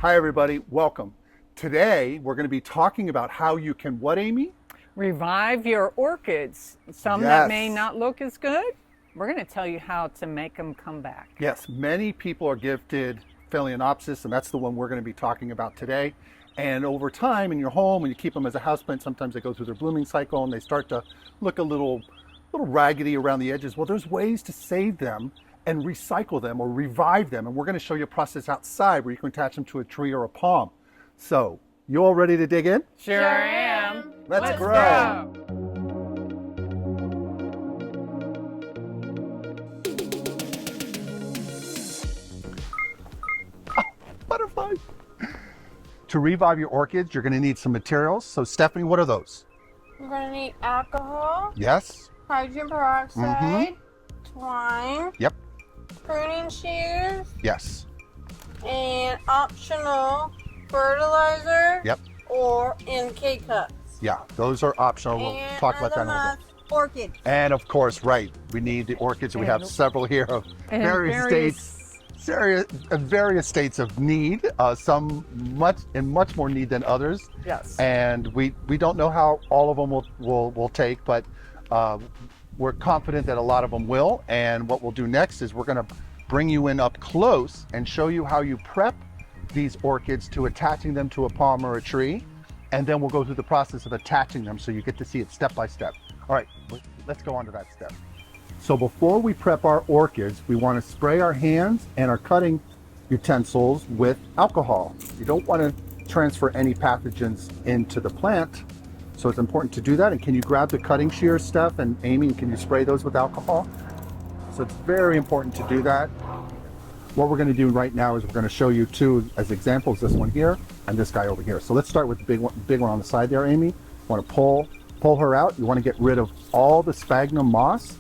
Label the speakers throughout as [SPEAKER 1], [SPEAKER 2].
[SPEAKER 1] Hi everybody, welcome. Today we're going to be talking about how you can what, Amy?
[SPEAKER 2] Revive your orchids. Some that may not look as good. We're going to tell you how to make them come back.
[SPEAKER 1] Yes, many people are gifted Phalaenopsis, and that's the one we're going to be talking about today. And over time in your home, when you keep them as a houseplant, sometimes they go through their blooming cycle and they start to look a little raggedy around the edges. Well, there's ways to save them and recycle them or revive them. And we're going to show you a process outside where you can attach them to a tree or a palm. So, you all ready to dig in?
[SPEAKER 2] Sure am.
[SPEAKER 1] Let's grow. Oh, butterflies. To revive your orchids, you're going to need some materials. So, Stephanie, what are those?
[SPEAKER 3] We're going to need alcohol.
[SPEAKER 1] Yes.
[SPEAKER 3] Hydrogen peroxide. Twine.
[SPEAKER 1] Yep.
[SPEAKER 3] Pruning shears.
[SPEAKER 1] Yes.
[SPEAKER 3] And optional fertilizer.
[SPEAKER 1] Yep.
[SPEAKER 3] Or NK cups.
[SPEAKER 1] Yeah, those are optional. We'll talk about that in a little bit.
[SPEAKER 3] Orchids.
[SPEAKER 1] And of course, right, we need the orchids. We have several here of various states of need. Some in much more need than others.
[SPEAKER 2] Yes.
[SPEAKER 1] And we don't know how all of them will take, but we're confident that a lot of them will. And what we'll do next is we're going to bring you in up close and show you how you prep these orchids to attaching them to a palm or a tree. And then we'll go through the process of attaching them so you get to see it step by step. All right, let's go on to that step. So before we prep our orchids, we want to spray our hands and our cutting utensils with alcohol. You don't want to transfer any pathogens into the plant. So it's important to do that. And can you grab the cutting shears, Steph, and Amy, can you spray those with alcohol? So it's very important to do that. What we're going to do right now is we're going to show you two as examples, this one here and this guy over here. So let's start with the big one on the side there, Amy. You want to pull her out. You want to get rid of all the sphagnum moss.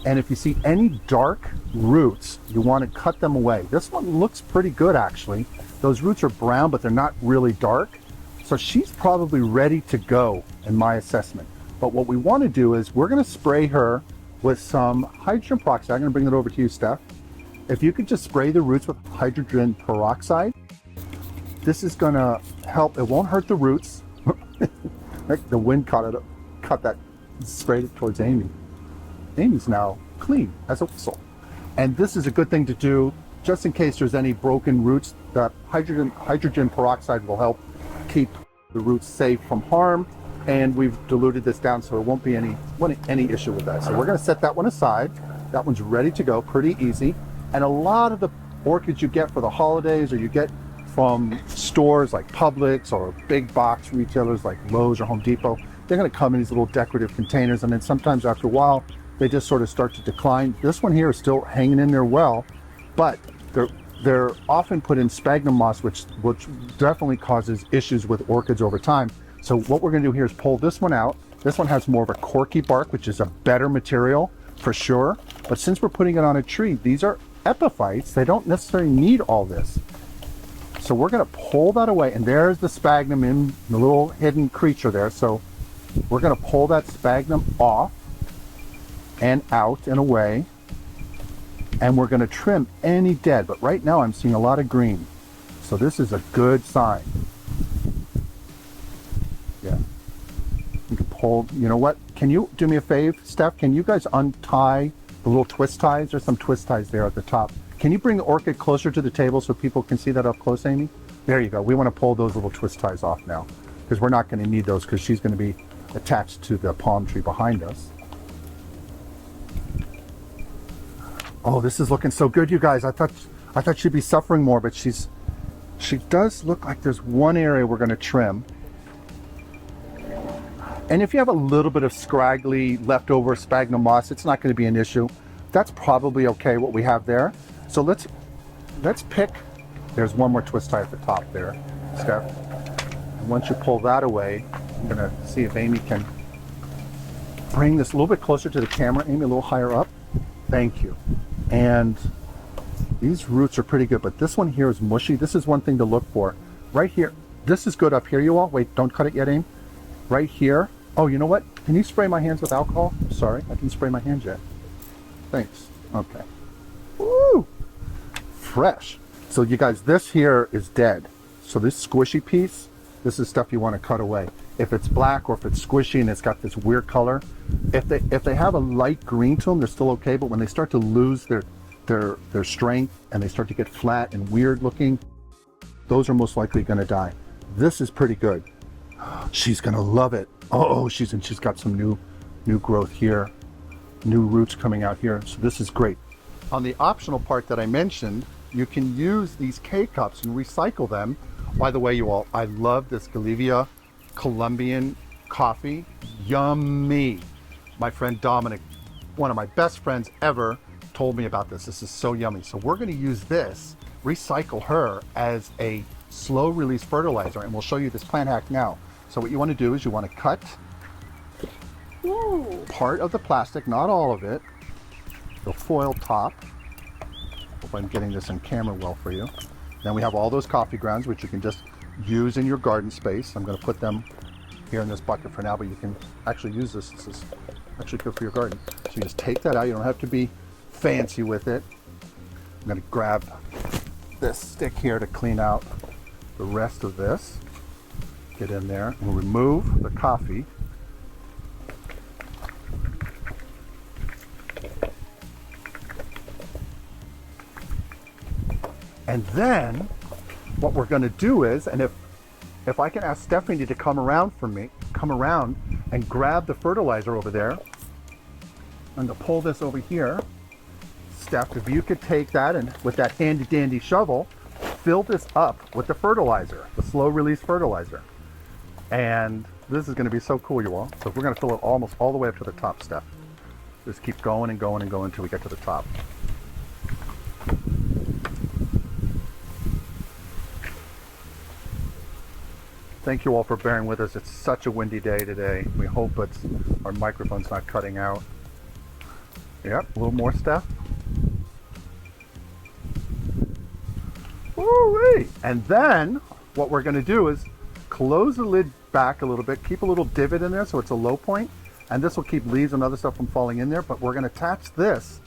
[SPEAKER 1] And if you see any dark roots, you want to cut them away. This one looks pretty good, actually. Those roots are brown, but they're not really dark. So she's probably ready to go in my assessment. But what we want to do is we're going to spray her with some hydrogen peroxide. I'm going to bring it over to you, Steph. If you could just spray the roots with hydrogen peroxide, this is going to help. It won't hurt the roots. The wind caught that, sprayed it towards Amy. Amy's now clean as a whistle. And this is a good thing to do just in case there's any broken roots. That hydrogen peroxide will help keep the roots safe from harm. And we've diluted this down so there won't be any issue with that. So we're going to set that one aside. That one's ready to go, pretty easy. And a lot of the orchids you get for the holidays or you get from stores like Publix or big box retailers like Lowe's or Home Depot, they're going to come in these little decorative containers, and then sometimes after a while they just sort of start to decline. This one here is still hanging in there well, but they're often put in sphagnum moss, which definitely causes issues with orchids over time. So what we're going to do here is pull this one out. This one has more of a corky bark, which is a better material for sure. But since we're putting it on a tree, these are epiphytes. They don't necessarily need all this. So we're going to pull that away, and there's the sphagnum in the little hidden creature there. So we're going to pull that sphagnum off and out and away, and we're going to trim any dead. But right now I'm seeing a lot of green, so this is a good sign. Yeah, you can pull. You know what? Can you do me a favor, Steph? Can you guys untie the little twist ties? There's some twist ties there at the top. Can you bring the orchid closer to the table so people can see that up close, Amy? There you go. We want to pull those little twist ties off now because we're not going to need those because she's going to be attached to the palm tree behind us. Oh, this is looking so good, you guys. I thought she'd be suffering more, but she does look like there's one area we're going to trim. And if you have a little bit of scraggly leftover sphagnum moss, it's not going to be an issue. That's probably okay what we have there. So let's pick. There's one more twist tie at the top there, Steph. And once you pull that away, I'm going to see if Amy can bring this a little bit closer to the camera. Amy, a little higher up. Thank you. And these roots are pretty good, but this one here is mushy. This is one thing to look for. Right here. This is good up here, you all. Wait, don't cut it yet, Amy. Right here. Oh, you know what? Can you spray my hands with alcohol? I'm sorry, I didn't spray my hands yet. Thanks. Okay. Woo! Fresh. So you guys, this here is dead. So this squishy piece, this is stuff you want to cut away. If it's black or if it's squishy and it's got this weird color, if they have a light green to them, they're still okay. But when they start to lose their strength and they start to get flat and weird looking, those are most likely going to die. This is pretty good. She's going to love it. Oh, she's got some new growth here, new roots coming out here. So this is great. On the optional part that I mentioned, you can use these K-cups and recycle them. By the way, you all, I love this Galivia Colombian coffee. Yummy. My friend Dominic, one of my best friends ever, told me about this. This is so yummy. So we're going to use this, recycle her as a slow release fertilizer, and we'll show you this plant hack now. So what you want to do is you want to cut part of the plastic, not all of it, the foil top. Hope I'm getting this in camera well for you. Then we have all those coffee grounds, which you can just use in your garden space. I'm going to put them here in this bucket for now, but you can actually use this. This is actually good for your garden. So you just take that out. You don't have to be fancy with it. I'm going to grab this stick here to clean out the rest of this. Get in there and remove the coffee. And then what we're going to do is, and if I can ask Stephanie to come around and grab the fertilizer over there, and to pull this over here. Steph, if you could take that and with that handy dandy shovel, fill this up with the fertilizer, the slow release fertilizer. And this is going to be so cool, you all. So we're going to fill it almost all the way up to the top, Steph. Just keep going and going and going until we get to the top. Thank you all for bearing with us. It's such a windy day today. We hope our microphone's not cutting out. Yep, a little more, Steph. Woo-wee. And then what we're going to do is close the lid back a little bit, keep a little divot in there so it's a low point, and this will keep leaves and other stuff from falling in there. But we're going to attach this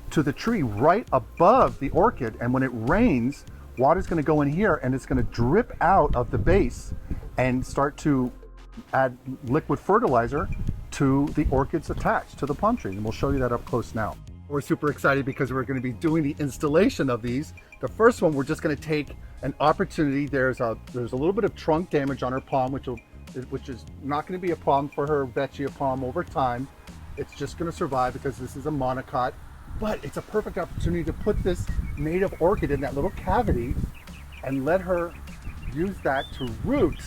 [SPEAKER 1] to the tree right above the orchid, and when it rains, water's going to go in here and it's going to drip out of the base and start to add liquid fertilizer to the orchids attached to the palm tree. And we'll show you that up close now. We're super excited because we're going to be doing the installation of these. The first one, we're just going to take an opportunity. There's a little bit of trunk damage on her palm, which is not going to be a problem for her Vetchia palm over time. It's just going to survive because this is a monocot. But it's a perfect opportunity to put this native orchid in that little cavity and let her use that to root.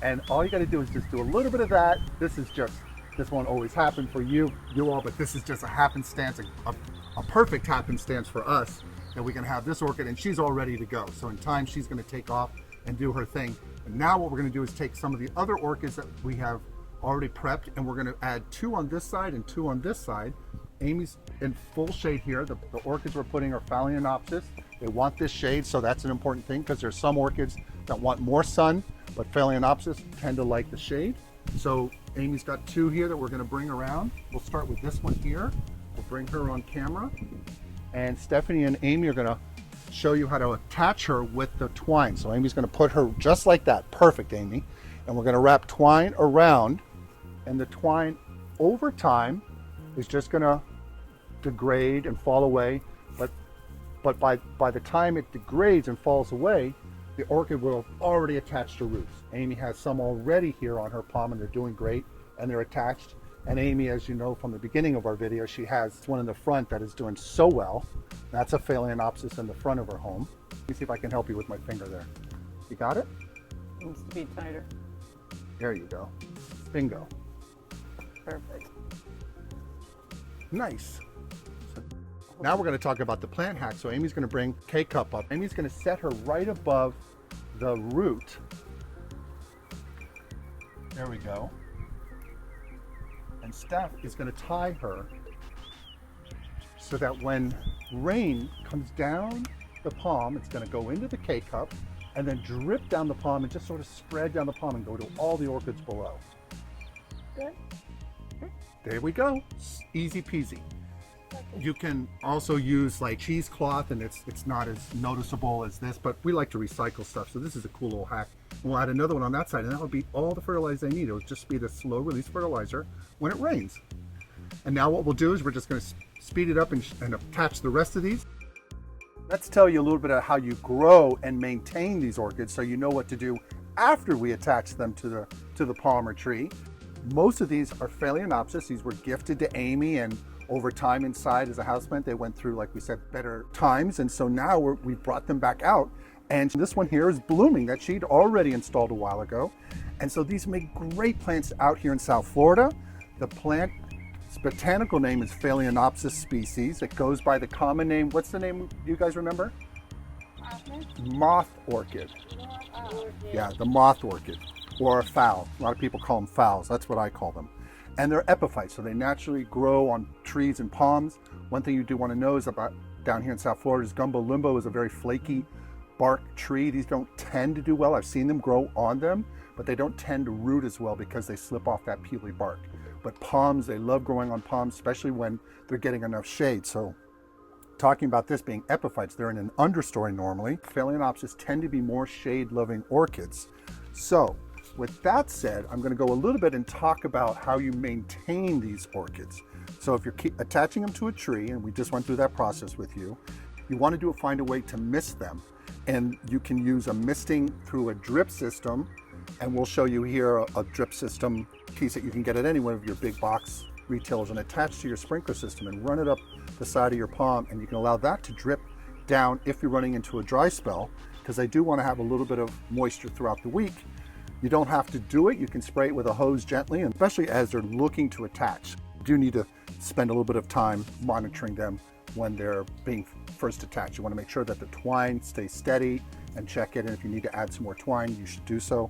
[SPEAKER 1] And all you got to do is just do a little bit of that. This won't always happen for you all, but this is just a happenstance, a perfect happenstance for us that we can have this orchid, and she's all ready to go. So in time, she's going to take off and do her thing. And now what we're going to do is take some of the other orchids that we have already prepped, and we're going to add 2 on this side and 2 on this side. Amy's in full shade here. The orchids we're putting are Phalaenopsis. They want this shade, so that's an important thing because there's some orchids that want more sun, but Phalaenopsis tend to like the shade. So Amy's got 2 here that we're going to bring around. We'll start with this one here. We'll bring her on camera. And Stephanie and Amy are going to show you how to attach her with the twine. So Amy's going to put her just like that. Perfect, Amy. And we're going to wrap twine around, and the twine over time is just going to degrade and fall away. But by the time it degrades and falls away, the orchid will have already attached to roots. Amy has some already here on her palm, and they're doing great, and they're attached. And Amy, as you know from the beginning of our video, she has one in the front that is doing so well. That's a Phalaenopsis in the front of her home. Let me see if I can help you with my finger there. You got it?
[SPEAKER 2] Needs to be tighter.
[SPEAKER 1] There you go. Bingo.
[SPEAKER 2] Perfect.
[SPEAKER 1] Nice. So now we're going to talk about the plant hack. So Amy's going to bring K-cup up. Amy's going to set her right above the root. There we go. And Steph is going to tie her so that when rain comes down the palm, it's going to go into the K-cup and then drip down the palm and just sort of spread down the palm and go to all the orchids below.
[SPEAKER 2] Good.
[SPEAKER 1] There we go. Easy peasy. You can also use like cheesecloth, and it's not as noticeable as this, but we like to recycle stuff, so this is a cool little hack. We'll add another one on that side, and that would be all the fertilizer they need. It'll just be the slow release fertilizer when it rains. And now what we'll do is we're just going to speed it up and attach the rest of these. Let's tell you a little bit of how you grow and maintain these orchids so you know what to do after we attach them to the palm or tree. Most of these are Phalaenopsis. These were gifted to Amy, and over time inside as a houseplant, they went through, like we said, better times. And so now we've brought them back out. And this one here is blooming that she'd already installed a while ago. And so these make great plants out here in South Florida. The plant's botanical name is Phalaenopsis species. It goes by the common name. What's the name? Do you guys remember? Moth orchid. Yeah, the moth orchid, or a phal. A lot of people call them phals. That's what I call them. And they're epiphytes, so they naturally grow on trees and palms. One thing you do want to know is about down here in South Florida is gumbo limbo is a very flaky bark tree. These don't tend to do well. I've seen them grow on them, but they don't tend to root as well because they slip off that peely bark. But palms, they love growing on palms, especially when they're getting enough shade. So talking about this being epiphytes, they're in an understory normally. Phalaenopsis tend to be more shade-loving orchids. So with that said, I'm going to go a little bit and talk about how you maintain these orchids. So if you're attaching them to a tree, and we just went through that process with you, you want to find a way to mist them. And you can use a misting through a drip system, and we'll show you here a drip system piece that you can get at any one of your big box retailers and attach to your sprinkler system and run it up the side of your palm, and you can allow that to drip down if you're running into a dry spell, because I do want to have a little bit of moisture throughout the week. You don't have to do it. You can spray it with a hose gently, and especially as they're looking to attach. You do need to spend a little bit of time monitoring them when they're being first attached. You want to make sure that the twine stays steady and check it, and if you need to add some more twine, you should do so.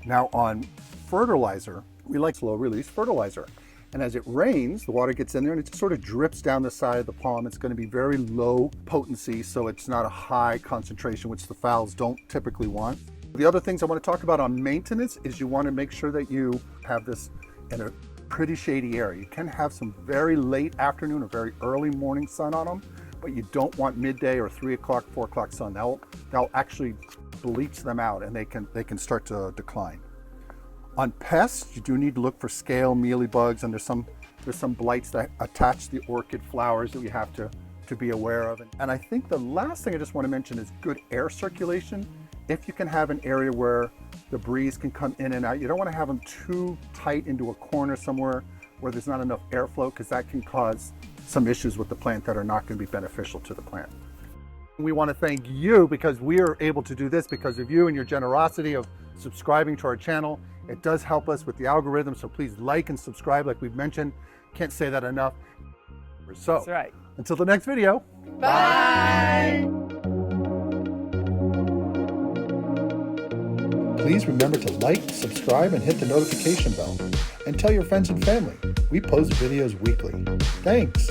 [SPEAKER 1] Now on fertilizer, we like slow release fertilizer. And as it rains, the water gets in there and it just sort of drips down the side of the palm. It's going to be very low potency, so it's not a high concentration, which the phals don't typically want. The other things I want to talk about on maintenance is you want to make sure that you have this in a pretty shady area. You can have some very late afternoon or very early morning sun on them, but you don't want midday or 3 o'clock, 4 o'clock sun. That'll actually bleach them out, and they can start to decline. On pests, you do need to look for scale mealybugs, and there's some blights that attach the orchid flowers that we have to be aware of. And I think the last thing I just want to mention is good air circulation. If you can have an area where the breeze can come in and out, you don't want to have them too tight into a corner somewhere where there's not enough airflow, because that can cause some issues with the plant that are not going to be beneficial to the plant. We want to thank you, because we are able to do this because of you and your generosity of subscribing to our channel. It does help us with the algorithm, so please like and subscribe like we've mentioned. Can't say that enough. So,
[SPEAKER 2] That's right.
[SPEAKER 1] Until the next video.
[SPEAKER 3] Bye.
[SPEAKER 1] Please remember to like, subscribe, and hit the notification bell. And tell your friends and family. We post videos weekly. Thanks.